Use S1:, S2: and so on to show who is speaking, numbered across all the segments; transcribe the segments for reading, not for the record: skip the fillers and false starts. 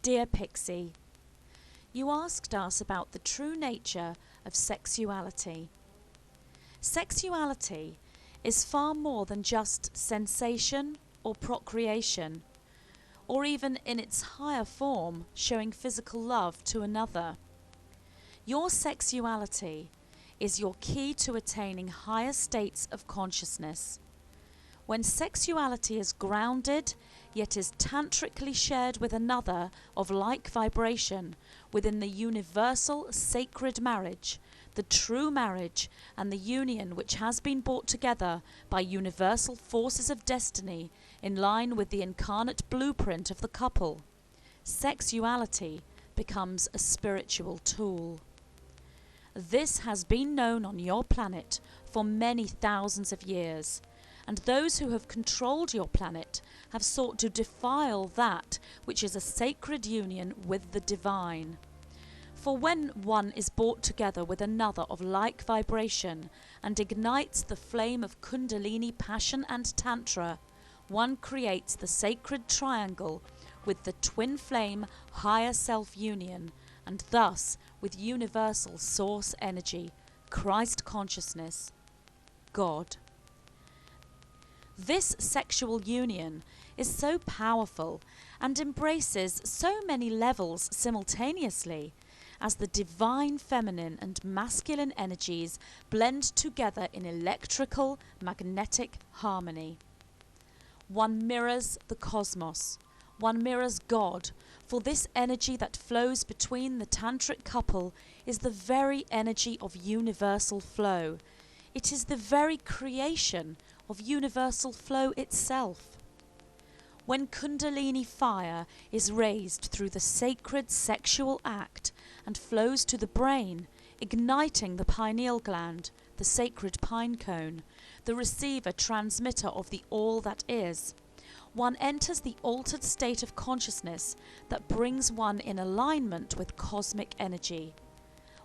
S1: Dear Pixie, you asked us about the true nature of sexuality. Sexuality is far more than just sensation or procreation, or even in its higher form, showing physical love to another. Your sexuality is your key to attaining higher states of consciousness. When sexuality is grounded, yet is tantrically shared with another of like vibration within the universal sacred marriage, the true marriage and the union which has been brought together by universal forces of destiny in line with the incarnate blueprint of the couple, sexuality becomes a spiritual tool. This has been known on your planet for many thousands of years, and those who have controlled your planet have sought to defile that which is a sacred union with the divine. For when one is brought together with another of like vibration and ignites the flame of Kundalini passion and Tantra, one creates the sacred triangle with the twin flame higher self union, and thus with universal source energy, Christ consciousness, God. This sexual union is so powerful and embraces so many levels simultaneously as the divine feminine and masculine energies blend together in electrical, magnetic harmony. One mirrors the cosmos, one mirrors God, for this energy that flows between the tantric couple is the very energy of universal flow. It is the very creation of universal flow itself. When Kundalini fire is raised through the sacred sexual act and flows to the brain, igniting the pineal gland, the sacred pine cone, the receiver transmitter of the all that is, one enters the altered state of consciousness that brings one in alignment with cosmic energy.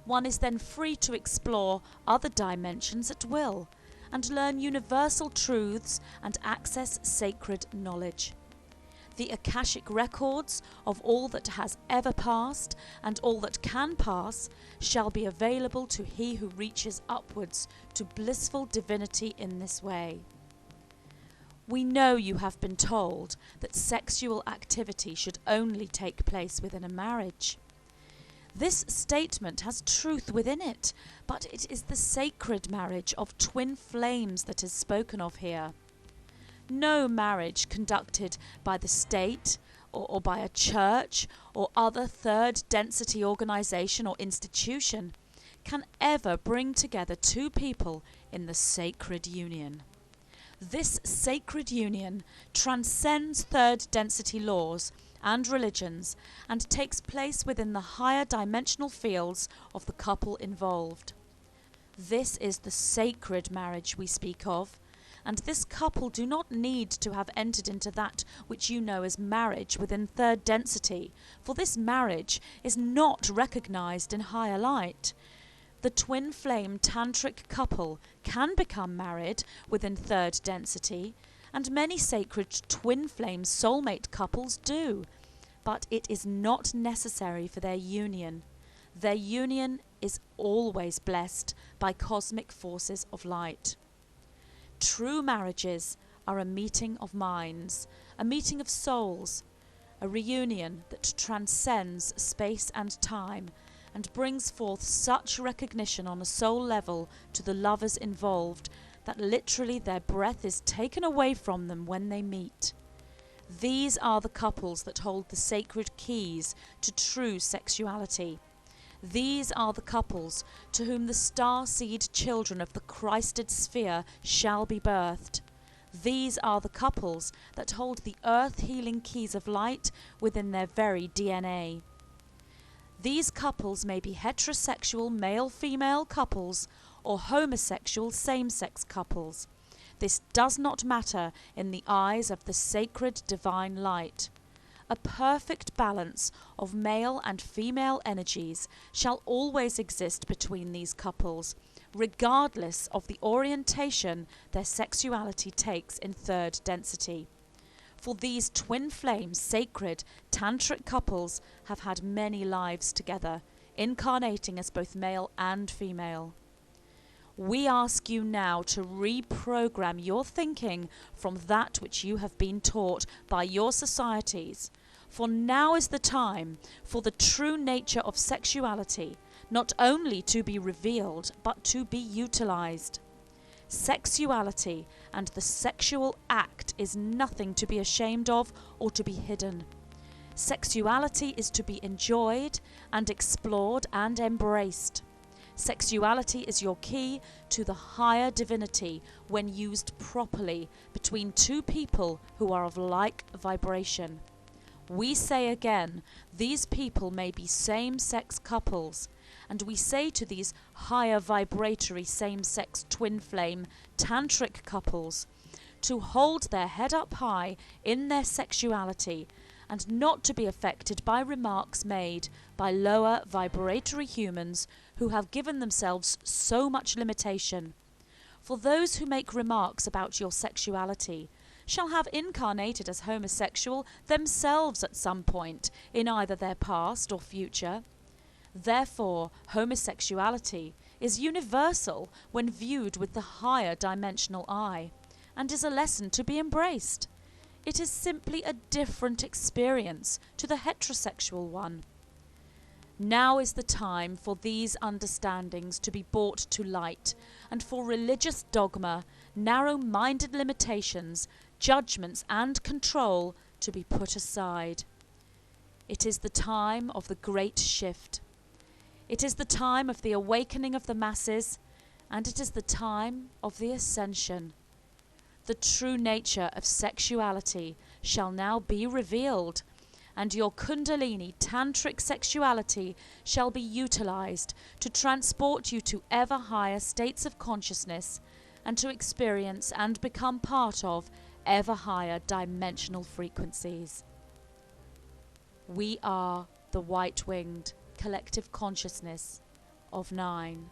S1: One is then free to explore other dimensions at will and learn universal truths and access sacred knowledge. The Akashic records of all that has ever passed and all that can pass shall be available to he who reaches upwards to blissful divinity in this way. We know you have been told that sexual activity should only take place within a marriage. This statement has truth within it, but it is the sacred marriage of twin flames that is spoken of here. No marriage conducted by the state or by a church or other third density organization or institution can ever bring together two people in the sacred union. This sacred union transcends third density laws and religions and takes place within the higher dimensional fields of the couple involved. This is the sacred marriage we speak of, and this couple do not need to have entered into that which you know as marriage within third density, for this marriage is not recognized in higher light. The twin flame tantric couple can become married within third density, and many sacred twin flame soulmate couples do, but it is not necessary for their union. Their union is always blessed by cosmic forces of light. True marriages are a meeting of minds, a meeting of souls, a reunion that transcends space and time and brings forth such recognition on a soul level to the lovers involved that literally their breath is taken away from them when they meet. These are the couples that hold the sacred keys to true sexuality. These are the couples to whom the star-seed children of the Christed sphere shall be birthed. These are the couples that hold the earth-healing keys of light within their very DNA. These couples may be heterosexual male-female couples or homosexual same-sex couples. This does not matter in the eyes of the sacred divine light. A perfect balance of male and female energies shall always exist between these couples, regardless of the orientation their sexuality takes in third density. For these twin flame, sacred, tantric couples have had many lives together, incarnating as both male and female. We ask you now to reprogram your thinking from that which you have been taught by your societies. For now is the time for the true nature of sexuality, not only to be revealed, but to be utilized. Sexuality and the sexual act is nothing to be ashamed of or to be hidden. Sexuality is to be enjoyed and explored and embraced. Sexuality is your key to the higher divinity when used properly between two people who are of like vibration. We say again, these people may be same-sex couples, and we say to these higher vibratory same-sex twin flame tantric couples to hold their head up high in their sexuality and not to be affected by remarks made by lower vibratory humans who have given themselves so much limitation. For those who make remarks about your sexuality shall have incarnated as homosexual themselves at some point in either their past or future. Therefore, homosexuality is universal when viewed with the higher dimensional eye, and is a lesson to be embraced. It is simply a different experience to the heterosexual one. Now is the time for these understandings to be brought to light, and for religious dogma, narrow-minded limitations, judgments and control to be put aside. It is the time of the great shift. It is the time of the awakening of the masses, and it is the time of the ascension. The true nature of sexuality shall now be revealed, and your Kundalini tantric sexuality shall be utilized to transport you to ever higher states of consciousness and to experience and become part of ever higher dimensional frequencies. We are the white-winged collective consciousness of 9.